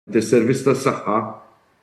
Is-servizz tas-saħħa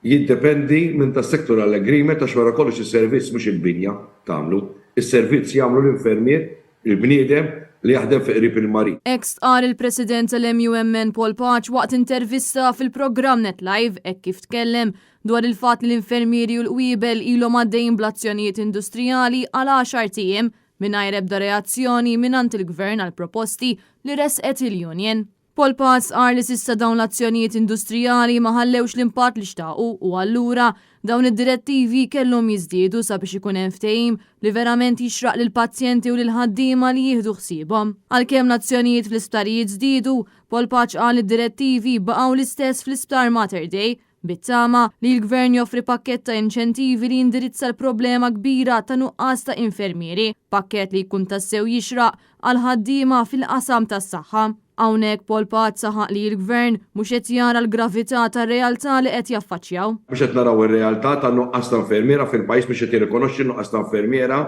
jiddependi minn tas-sectoral agreement għax wara kollox is-servizz mhux il-binja tagħmlu. Is-servizz jagħmlu l-infermier, il-bniedem li jaħdem fi qrib il-marid. Hekk qal il-President tal-MUMN Paul Paċ waqt intervista fil-programm NetLive hekk kif tkellem dwar il-fatt li l-infermieri u l-qwiebel ilhom għaddejjin bl-azzjonijiet industrijali għal 10 ijiem mingħajr ebda reazzjoni mingħand il-Gvern għal proposti li resqet il-Union. Paul Paċ qal li s'issa dawn l-azzjonijiet industrijali ma ħallewx l-impatt li xtaqu u allura dawn id-direttivi kellhom jiżdiedu sabiex ikun hemm ftehim li verament jixraq lill-pazjenti u lill-ħaddiema li jieħdu ħsiebhom. Għalkemm l-azzjonijiet fl-isptarijiet żdiedu, Paul Paċ qal id-direttivi baqgħu l-istess fl-isptar Mater Dei bit-tama li l-Gvern joffri pakkett ta' inċentivi li jindirizza l-problema kbira ta' nuqqas ta' infermieri, pakkett li jkun tassew jixraq għal ħaddiema fil-qasam tas-saħħa. Hawnhekk Paul Paċ saħaq li l-Gvern mhux qed jara l-gravità tar-realtà li qed jaffaċċjaw. Mhux qed naraw ir-realtà ta' nuqqas ta' infermiera fil-pajjiż biex qed jirrikonoxxi nuqqas ta' infermiera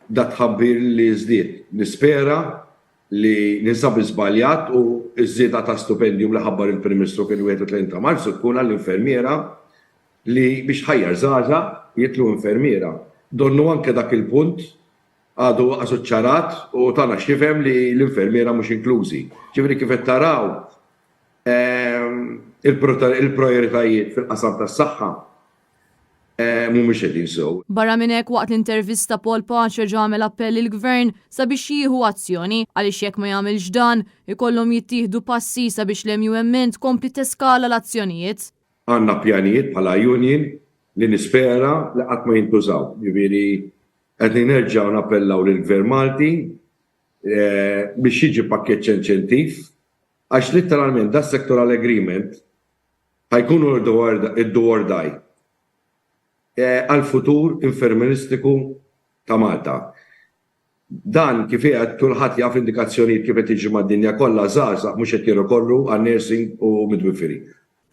da tħabbir li żdied. Nispera li ninsab żbaljat u ż-żieda ta' stipendju li ħabbar il-Prim Ministru kien 31 ta' Marzu tkun għall-infermiera li biex ħajjar żgħażagħ jitlu infermiera. Donnu anke dak il-punt għadu assoċċarat u tana xifem li l-infermiera mhux inklużi. Ġifieri kif qed taraw il-prioritajiet fil-qasam tas-saħħa mhumiex qed jinsew. Barra minn hekk waqt l-intervista Paul Paċ ġamel appell lill-Gvern sabiex jieħu azzjoni għaliex jekk ma jagħmilx dan ikollhom jittieħdu passi sabiex l-MUMN tkompli teskala l-azzjonijiet. Għandna pjanijiet bħala Union li nispera li qatt ma jintużaw. Ġifieri qed nerġgħu nappellaw lill-Gvern Malti biex jiġi pakkett inċentiv għax litteralment da sectoral agreement ħajkunu id-do die għal-futur infermieristiku ta' Malta. Dan kif qiegħed kulħadd jaf indikazzjonijiet kif qed jiġi mad-dinja kollha żgħażagħ mhux qed jirrikorru għan-nursing u midwifery.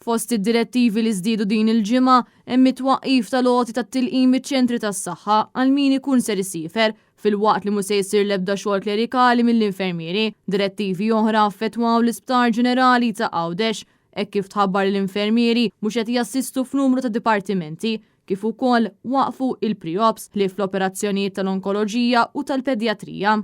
Fost id-direttivi li żdiedu din il-ġimgħa hemm it-twaqqif tal-logħti tat-tilqim miċ-ċentri tas-saħħa għal min ikun ser isifer fil-waqt li mhux se jsir l-ebda xogħol klerikali mill-infermieri. Direttivi oħra affettwaw l-Isptar Ġenerali ta' Għawdex hekk kif tħabbar l-infermieri mhux qed jassistu f'numru ta' dipartimenti kif ukoll waqfu il-pre-ops li fl-operazzjonijiet tal-onkoloġija u tal-pedjatrija.